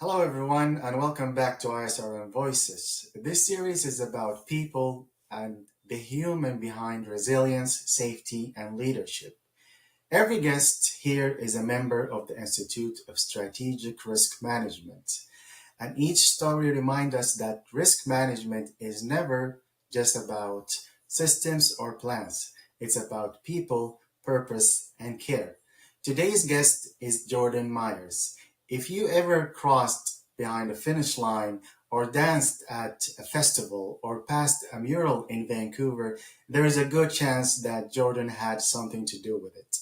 Hello, everyone, and welcome back to ISRM Voices. This series is about people and the human behind resilience, safety, and leadership. Every guest here is a member of the Institute of Strategic Risk Management, and each story reminds us that risk management is never just about systems or plans. It's about people, purpose, and care. Today's guest is Jordan Myers. If you ever crossed behind a finish line or danced at a festival or passed a mural in Vancouver, there is a good chance that Jordan had something to do with it.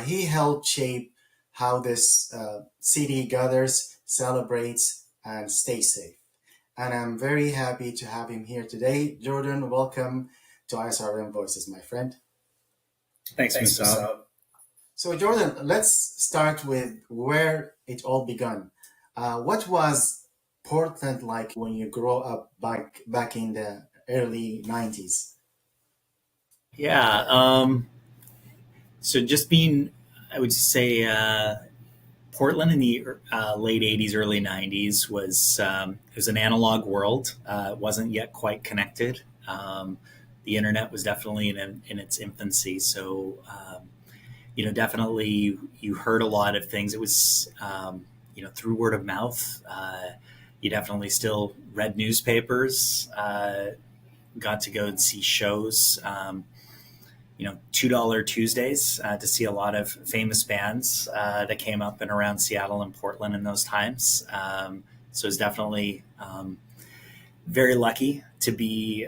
He helped shape how this city gathers, celebrates, and stays safe. And I'm very happy to have him here today. Jordan, welcome to ISRM Voices, my friend. Thanks, Thanks, Musaab. Musaab. So, Jordan, let's start with where it all began. What was Portland like when you grew up back in the early 90s? Yeah. So just being, I would say, Portland in the late '80s, early '90s was an analog world. It wasn't yet quite connected. The internet was definitely in its infancy. So, definitely you heard a lot of things. It was, through word of mouth. You definitely still read newspapers, got to go and see shows. $2 Tuesdays to see a lot of famous bands that came up and around Seattle and Portland in those times. So it's definitely very lucky to be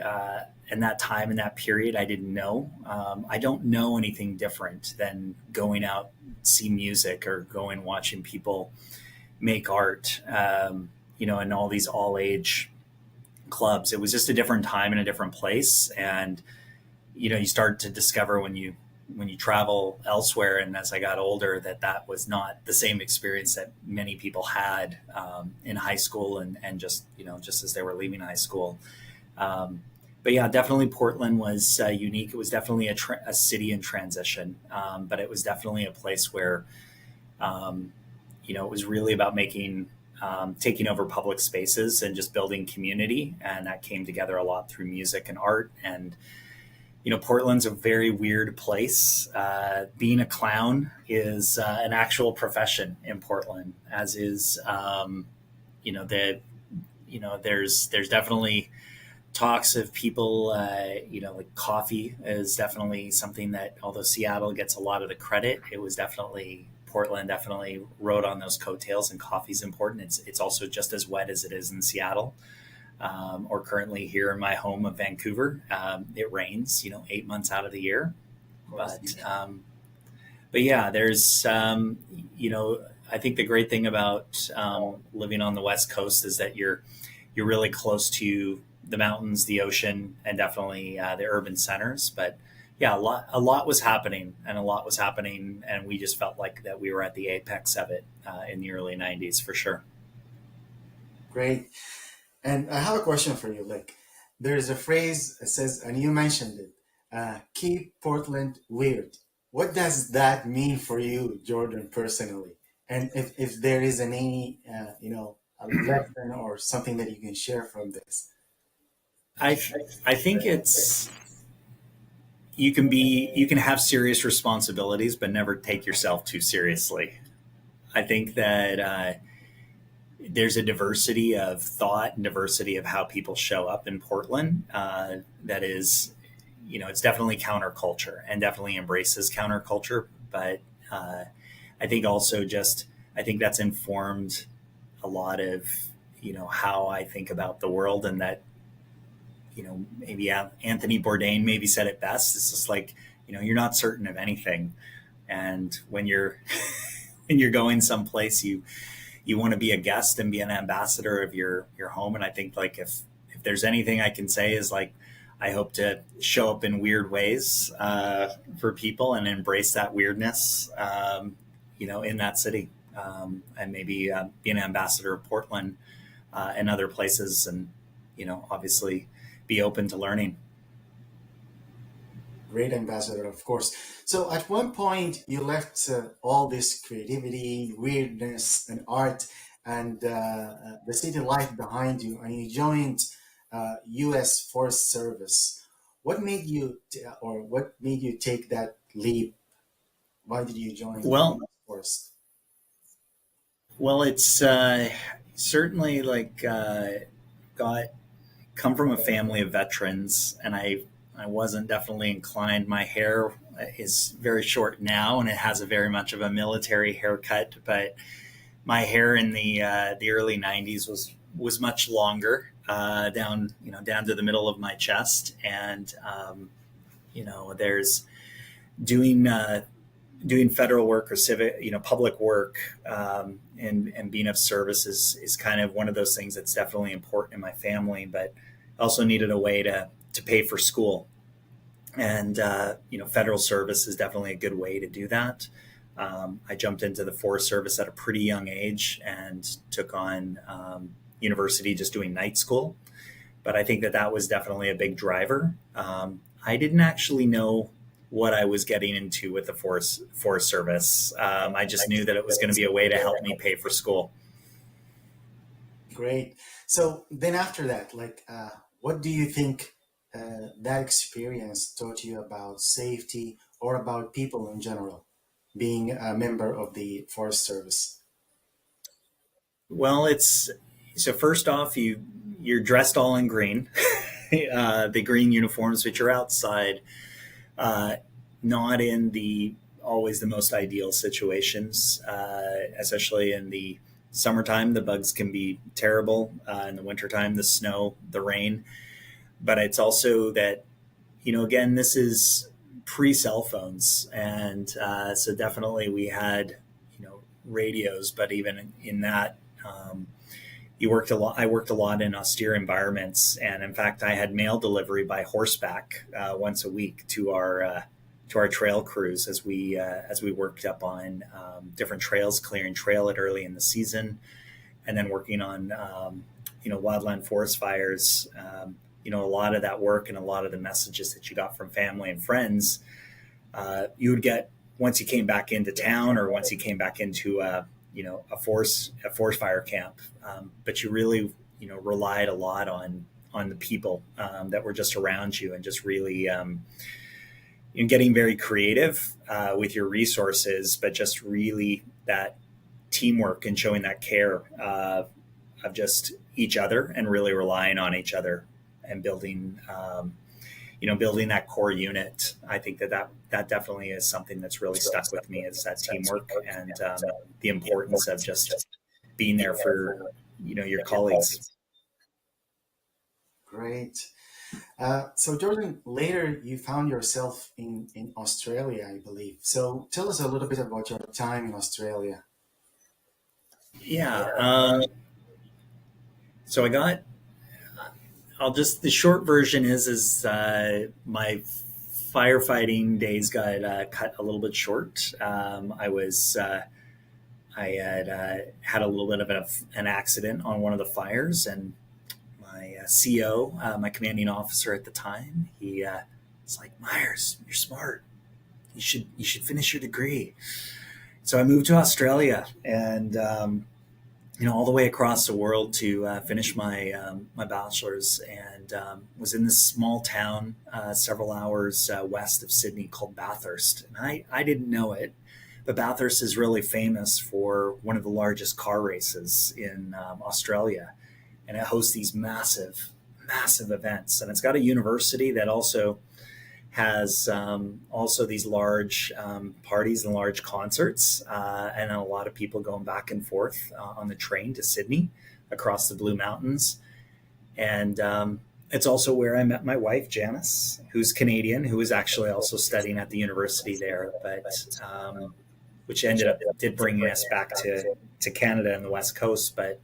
in that time, in that period. I didn't know. I don't know anything different than going out, see music, or going watching people make art, in all these all age clubs. It was just a different time and a different place. And you start to discover when you travel elsewhere, and as I got older, that was not the same experience that many people had in high school and just as they were leaving high school. But yeah, definitely Portland was unique. It was definitely a city in transition, but it was definitely a place where it was really about taking over public spaces and just building community, and that came together a lot through music and art. And Portland's a very weird place. Being a clown is an actual profession in Portland, as is, there's definitely talks of people, like coffee is definitely something that, although Seattle gets a lot of the credit, it was definitely Portland definitely rode on those coattails, and coffee's important. It's also just as wet as it is in Seattle. Or currently here in my home of Vancouver, it rains, 8 months out of the year. But yeah, there's, I think the great thing about living on the West Coast is that you're really close to the mountains, the ocean, and definitely the urban centers. But yeah, a lot was happening, and we just felt like that we were at the apex of it in the early '90s for sure. Great. And I have a question for you. Like, there's a phrase that says, and you mentioned it, keep Portland weird. What does that mean for you, Jordan, personally? And if there is any, a lesson or something that you can share from this. I I think it's you can have serious responsibilities, but never take yourself too seriously. I think that there's a diversity of thought and diversity of how people show up in Portland. That is, it's definitely counterculture and definitely embraces counterculture. But I think also I think that's informed a lot of, how I think about the world, and that, maybe Anthony Bourdain maybe said it best. It's just like, you're not certain of anything. And when you're, when you're going someplace, you want to be a guest and be an ambassador of your home. And I think, like, if there's anything I can say is, like, I hope to show up in weird ways for people and embrace that weirdness, in that city, and maybe be an ambassador of Portland and other places, and obviously be open to learning. Great ambassador, of course. So at one point, you left all this creativity, weirdness, and art, and the city life behind you, and you joined U.S. Forest Service. What made you, or what made you take that leap? Why did you join Well, U.S. Forest? it's certainly like got come from a family of veterans, and I wasn't definitely inclined. My hair is very short now, and it has a very much of a military haircut. But my hair in the early '90s was much longer, down down to the middle of my chest, and there's doing doing federal work or civic, public work, and being of service is kind of one of those things that's definitely important in my family. But I also needed a way to pay for school, and federal service is definitely a good way to do that. I jumped into the Forest Service at a pretty young age and took on university just doing night school. But I think that that was definitely a big driver. I didn't actually know what I was getting into with the Forest Service. I just knew that it was going to be a way to help me pay for school. Great. So then after that, like, what do you think that experience taught you about safety or about people in general, being a member of the Forest Service? Well, it's so first off, you're dressed all in green, the green uniforms, but you're outside, uh, not in the always the most ideal situations, especially in the summertime. The bugs can be terrible. In the wintertime, the snow, the rain. But it's also that, again, this is pre cell phones. And so definitely we had, radios, but even in that, you worked a lot. I worked a lot in austere environments, and in fact, I had mail delivery by horseback once a week to our trail crews as we worked up on different trails, clearing trail it early in the season, and then working on wildland forest fires. A lot of that work and a lot of the messages that you got from family and friends, you would get once you came back into town or once you came back into a forest fire camp. But you really relied a lot on the people that were just around you, and just really getting very creative with your resources, but just really that teamwork and showing that care of just each other, and really relying on each other, and building that core unit. I think that definitely is something that's really stuck with me, is that teamwork, and the importance of just being there for your colleagues. Great. So Jordan, later you found yourself in Australia, I believe. So tell us a little bit about your time in Australia. Yeah. So I got. I'll just the short version is my firefighting days got cut a little bit short. I had had a little bit of an accident on one of the fires, and my CO, my commanding officer at the time, he was like, "Myers, you're smart. You should finish your degree." So I moved to Australia, and all the way across the world to finish my bachelor's, and was in this small town several hours west of Sydney called Bathurst. And I didn't know it, but Bathurst is really famous for one of the largest car races in Australia, and it hosts these massive, massive events. And it's got a university that has also these large parties and large concerts, and a lot of people going back and forth on the train to Sydney across the Blue Mountains. And it's also where I met my wife, Janice, who's Canadian, who was actually also studying at the university there, but which ended up did bring us back to Canada and the West Coast. But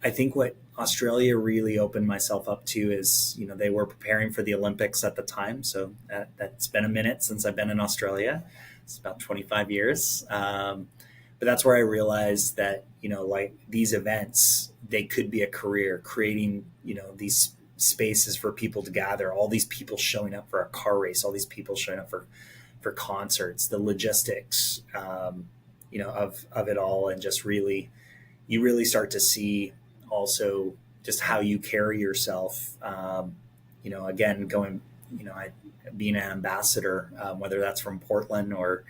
I think what Australia really opened myself up to is, they were preparing for the Olympics at the time. So that's been a minute since I've been in Australia. It's about 25 years. But that's where I realized that, like these events, they could be a career, creating, these spaces for people to gather, all these people showing up for a car race, all these people showing up for concerts, the logistics, of it all, and just really you really start to see also just how you carry yourself. Again, going, being an ambassador, whether that's from Portland or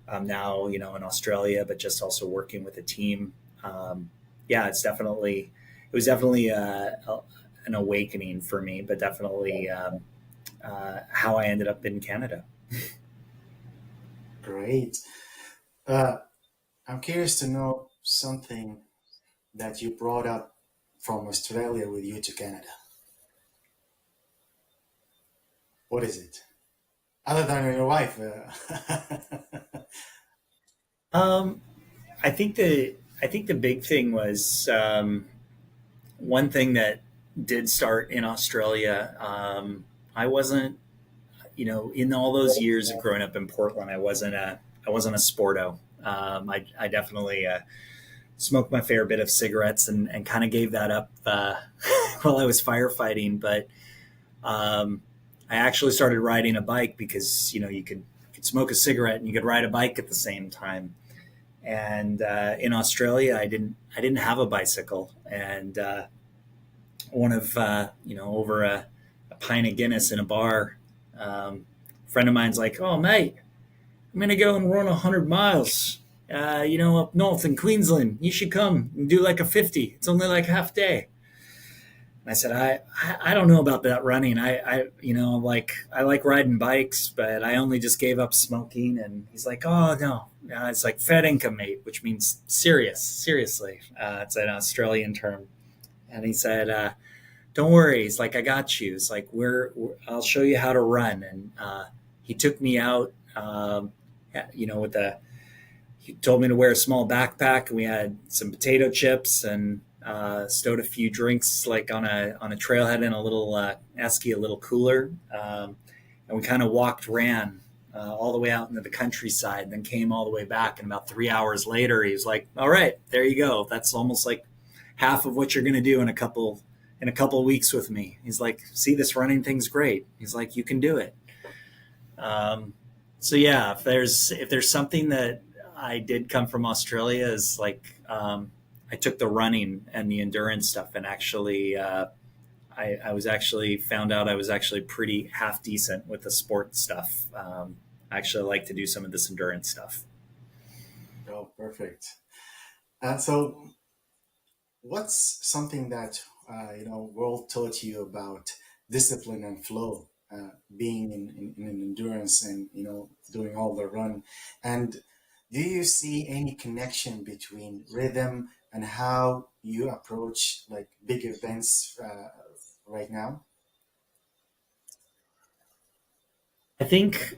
now, in Australia, but just also working with a team. Yeah, it was definitely an awakening for me, but definitely how I ended up in Canada. Great. Uh, I'm curious to know something that you brought up from Australia with you to Canada. What is it? Other than your wife. Um, I think the big thing was one thing that did start in Australia. I wasn't, in all those years of growing up in Portland, I wasn't a sporto. I definitely smoked my fair bit of cigarettes and kind of gave that up while I was firefighting. But I actually started riding a bike because you could smoke a cigarette and you could ride a bike at the same time. And in Australia, I didn't have a bicycle, and one of over a pint of Guinness in a bar. A friend of mine's like, "Oh, mate, I'm gonna go and run 100 miles. Up north in Queensland. You should come and do like a 50. It's only like half day." And I said, I don't know about that running. I like riding bikes, but I only just gave up smoking. And he's like, "Oh no, it's like fair income, mate," which means seriously. It's an Australian term. And he said, "Don't worry." He's like, "I got you." It's like I'll show you how to run. And he took me out, with a he told me to wear a small backpack, and we had some potato chips and stowed a few drinks like on a trailhead in a little esky, a little cooler, and we kind of ran all the way out into the countryside, and then came all the way back. And about 3 hours later, he was like, "All right, there you go. That's almost like half of what you're going to do in a couple of weeks with me." He's like, "See, this running thing's great." He's like, "You can do it." Um, so yeah, if there's something that I did come from Australia is like I took the running and the endurance stuff, and actually I was actually found out I was actually pretty half decent with the sport stuff. I actually like to do some of this endurance stuff. Oh, perfect. And so, what's something that world taught you about discipline and flow, being in an endurance and doing all the run? And do you see any connection between rhythm and how you approach like big events right now? I think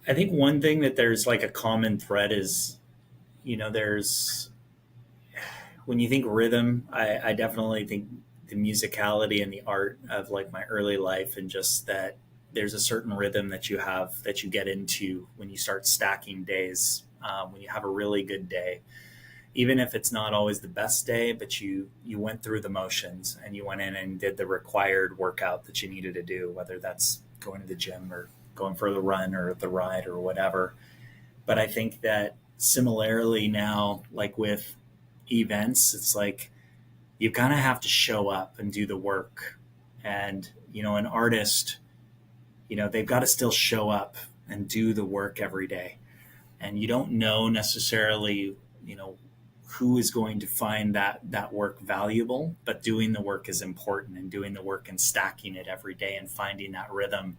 I think one thing that there's like a common thread is, there's when you think rhythm, I definitely think the musicality and the art of like my early life, and just that there's a certain rhythm that you have that you get into when you start stacking days. When you have a really good day, even if it's not always the best day, but you went through the motions and you went in and did the required workout that you needed to do, whether that's going to the gym or going for the run or the ride or whatever. But I think that similarly now, like with events, it's like you kind of have to show up and do the work. And, an artist, they've got to still show up and do the work every day. And you don't know necessarily, you know, who is going to find that work valuable, but doing the work is important, and doing the work and stacking it every day and finding that rhythm.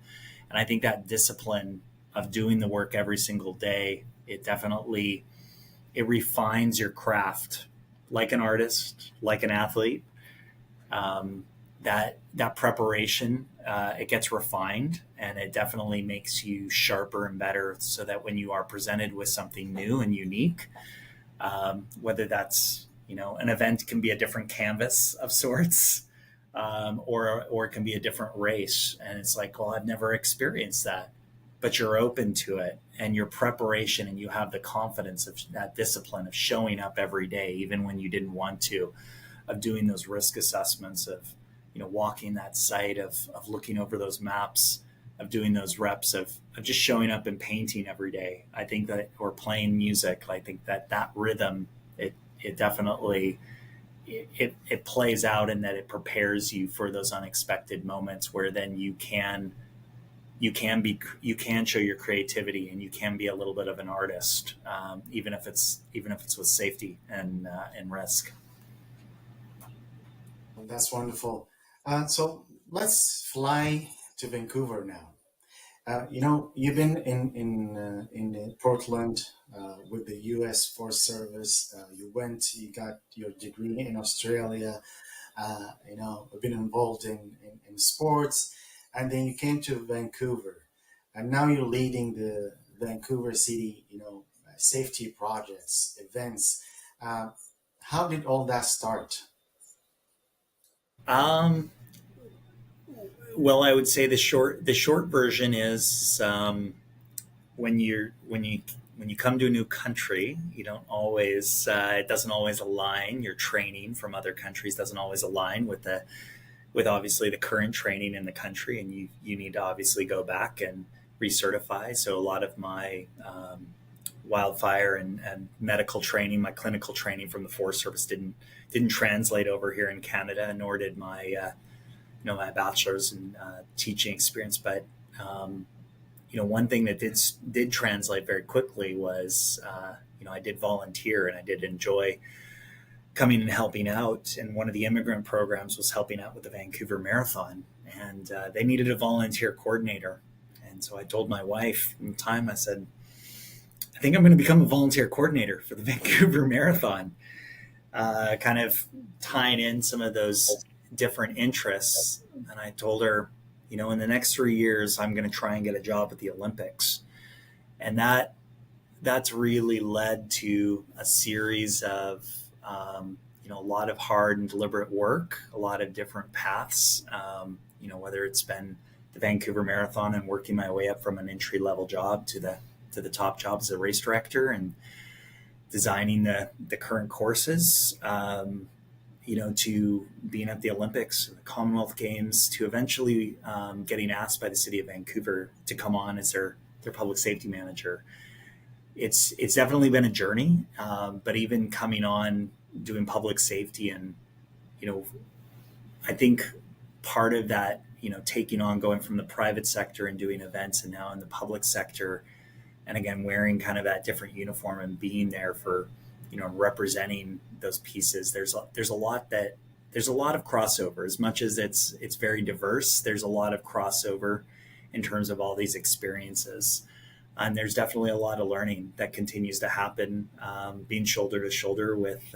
And I think that discipline of doing the work every single day, it definitely it refines your craft, like an artist, like an athlete. That preparation, it gets refined, and it definitely makes you sharper and better, so that when you are presented with something new and unique, whether that's, an event can be a different canvas of sorts, or it can be a different race, and it's like, well, I've never experienced that, but you're open to it, and your preparation, and you have the confidence of that discipline of showing up every day even when you didn't want to, of doing those risk assessments, of walking that site, of looking over those maps, of doing those reps, of just showing up and painting every day. I think that, or playing music, I think that rhythm, it definitely it plays out in that it prepares you for those unexpected moments where then you can show your creativity and you can be a little bit of an artist, even if it's with safety and risk. Well, that's wonderful. So let's fly to Vancouver now. You've been in Portland with the U.S. Force Service. You got your degree in Australia. You've been involved in sports, and then you came to Vancouver, and now you're leading the Vancouver City, safety projects, events. Uh, how did all that start? Um, well, I would say the short version is when you come to a new country, you don't always it doesn't always align. Your training from other countries doesn't always align with obviously the current training in the country, and you need to obviously go back and recertify. So a lot of my wildfire and medical training, my clinical training from the Forest Service didn't translate over here in Canada, nor did my my bachelor's in teaching experience. But one thing that did translate very quickly was I did volunteer and I did enjoy coming and helping out. And one of the immigrant programs was helping out with the Vancouver Marathon, and they needed a volunteer coordinator. And so I told my wife in time, I said, I think I'm going to become a volunteer coordinator for the Vancouver Marathon, kind of tying in some of those different interests. And I told her, in the next 3 years, I'm going to try and get a job at the Olympics. And that's really led to a series of, a lot of hard and deliberate work, a lot of different paths, whether it's been the Vancouver Marathon and working my way up from an entry level job to the top job as a race director and designing the current courses, to being at the Olympics, the Commonwealth Games, to eventually getting asked by the city of Vancouver to come on as their public safety manager. It's definitely been a journey, but even coming on doing public safety and I think part of that taking on going from the private sector and doing events and now in the public sector, and again wearing kind of that different uniform and being there for representing those pieces. There's a lot of crossover. As much as it's very diverse, there's a lot of crossover in terms of all these experiences. And there's definitely a lot of learning that continues to happen, being shoulder to shoulder with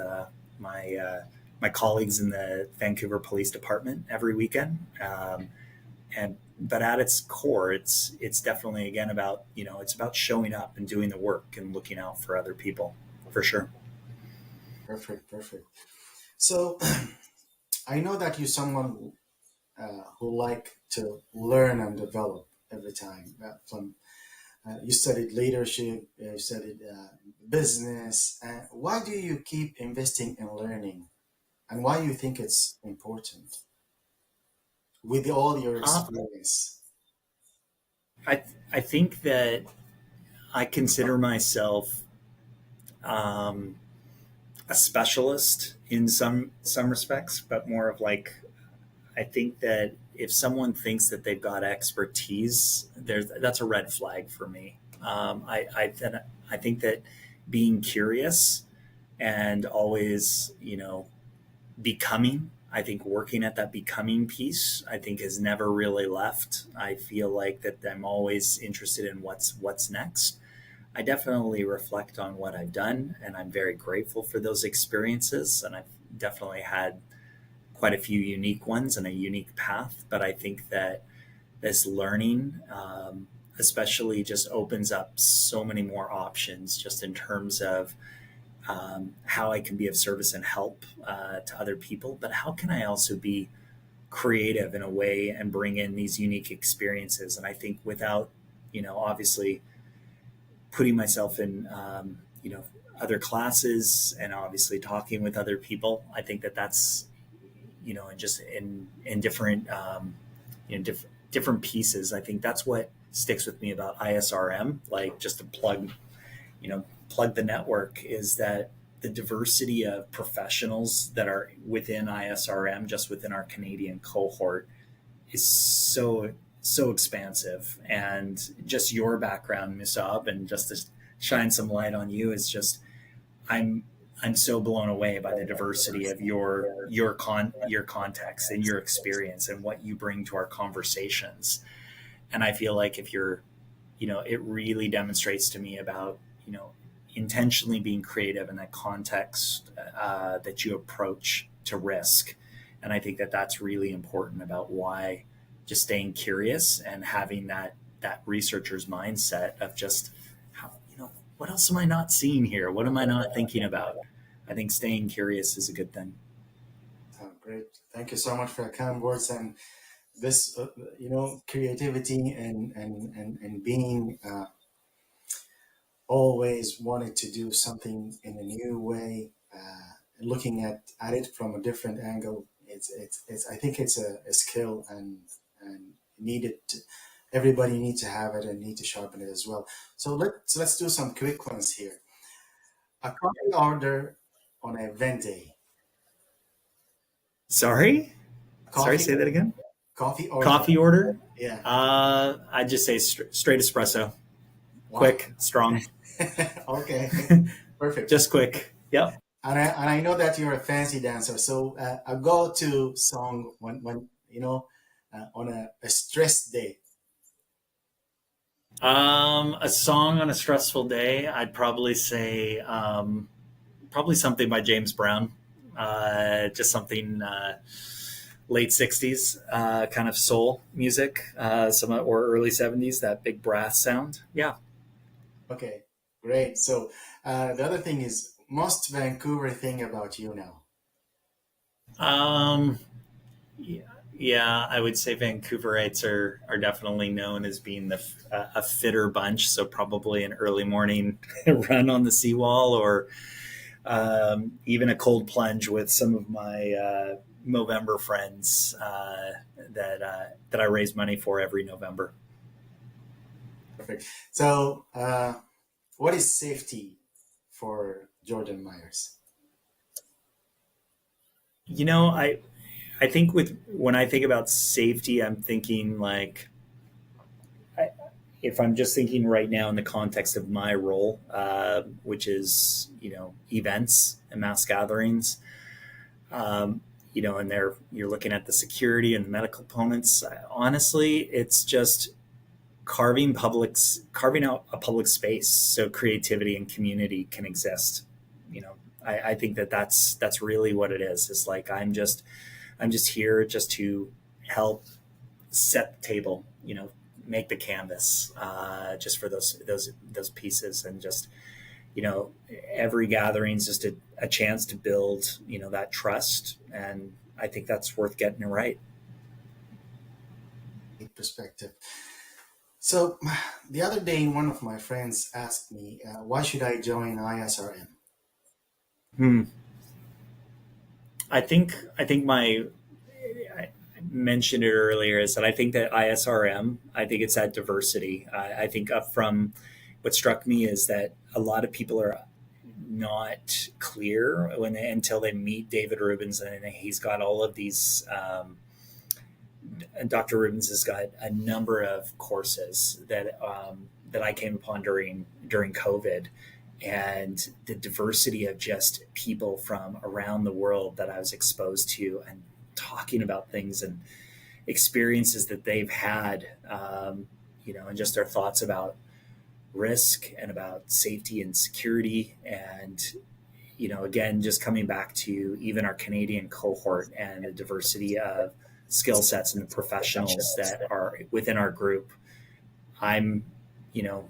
my colleagues in the Vancouver Police Department every weekend. But at its core, it's definitely again about it's about showing up and doing the work and looking out for other people, for sure. Perfect, perfect. So I know that you're someone who like to learn and develop every time. You studied leadership, you studied business. Why do you keep investing in learning, and why do you think it's important with all your Uh, experience? I think that I consider myself um, a specialist in some respects, but more of like I think that if someone thinks that they've got expertise, that's a red flag for me. I think that being curious and always, becoming, I think working at that becoming piece, I think has never really left. I feel like that I'm always interested in what's next. I definitely reflect on what I've done, and I'm very grateful for those experiences. And I've definitely had quite a few unique ones and a unique path. But I think that this learning, especially, just opens up so many more options, just in terms of how I can be of service and help to other people. But how can I also be creative in a way and bring in these unique experiences? And I think without, obviously putting myself in, other classes and obviously talking with other people, I think that that's and just in different different pieces. I think that's what sticks with me about ISRM. Like just to plug the network is that the diversity of professionals that are within ISRM, just within our Canadian cohort, is so expansive. And just your background, Musaab, and just to shine some light on you, is just I'm I'm so blown away by the diversity of your context and your experience and what you bring to our conversations. And I feel like if you're, it really demonstrates to me about, intentionally being creative in that context that you approach to risk. And I think that that's really important about why just staying curious and having that researcher's mindset of just how, what else am I not seeing here? What am I not thinking about? I think staying curious is a good thing. Oh, great. Thank you so much for your kind words. And this, creativity and being always wanted to do something in a new way, looking at it from a different angle. It's I think it's a skill and needed. Everybody needs to have it and need to sharpen it as well. So let's do some quick ones here. A coffee order on a event day. Sorry? Sorry, Coffee say that again. coffee order. Coffee order? Yeah. I'd just say straight espresso. Wow. Quick, strong, Okay. Perfect. just quick. Yep. And I know that you're a fancy dancer. So a go-to song when on a stress day. A song on a stressful day, I'd probably say probably something by James Brown. Just something late '60s kind of soul music, or early '70s, that big brass sound. Yeah. Okay. Great. So the other thing is most Vancouver thing about you now. Um, yeah, yeah, I would say Vancouverites are definitely known as being a fitter bunch. So probably an early morning run on the seawall, or even a cold plunge with some of my Movember friends that I raise money for every November. Perfect. So what is safety for Jordan Myers? You know, I think with when I think about safety, I'm thinking like I, if I'm just thinking right now in the context of my role, which is events and mass gatherings, um, and there you're looking at the security and the medical components. Honestly, it's just carving out a public space so creativity and community can exist. I think that's really what it is. It's like I'm just here just to help set the table, make the canvas, just for those pieces. And just you know every gathering is just a chance to build that trust. And I think that's worth getting it right. Perspective. So the other day, one of my friends asked me, why should I join ISRM? Hmm. I think I mentioned it earlier, is that I think that ISRM, I think it's that diversity. I think up from what struck me is that a lot of people are not clear until they meet David Rubens, and he's got all of these. Dr. Rubens has got a number of courses that I came upon during COVID, and the diversity of just people from around the world that I was exposed to, and talking about things and experiences that they've had, and just their thoughts about risk and about safety and security. And again, just coming back to even our Canadian cohort and the diversity of skill sets and the professionals that are within our group. I'm, you know,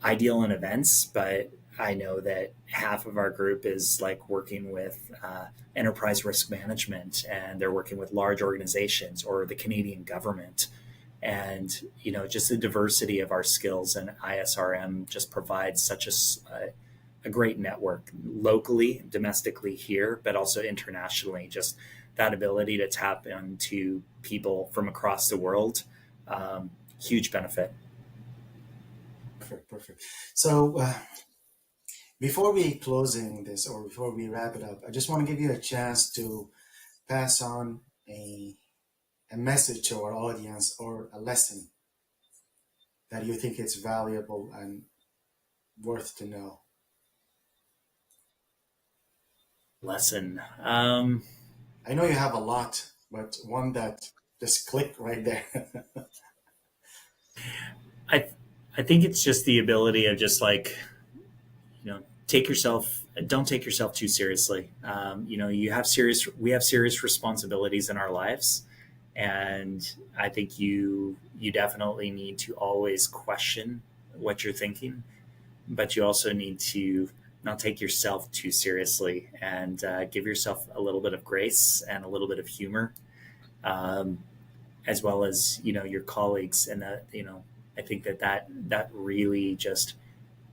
ideal in events, but I know that half of our group is like working with enterprise risk management, and they're working with large organizations or the Canadian government. And, just the diversity of our skills, and ISRM just provides such a great network locally, domestically here, but also internationally. Just that ability to tap into people from across the world, huge benefit. Perfect, perfect. So Before we closing this or before we wrap it up, I just want to give you a chance to pass on a message to our audience or a lesson that you think it's valuable and worth to know. Lesson. I know you have a lot, but one that just clicked right there. I I think it's just the ability of just like, take yourself, don't take yourself too seriously. We have serious responsibilities in our lives, and I think you definitely need to always question what you're thinking, but you also need to not take yourself too seriously and give yourself a little bit of grace and a little bit of humor, um, as well as your colleagues, and that I think that really just,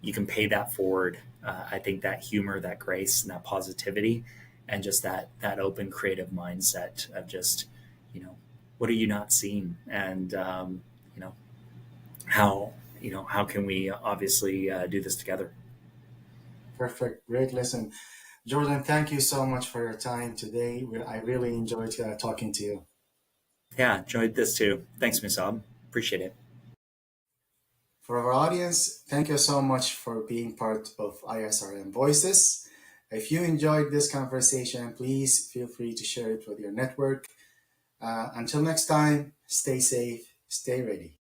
you can pay that forward. I think that humor, that grace, and that positivity, and just that open, creative mindset of just, you know, what are you not seeing, and you know how can we obviously do this together? Perfect. Great lesson. Jordan, thank you so much for your time today. I really enjoyed talking to you. Yeah, enjoyed this too. Thanks, Musaab. Appreciate it. For our audience, thank you so much for being part of ISRM Voices. If you enjoyed this conversation, please feel free to share it with your network. Until next time, stay safe, stay ready.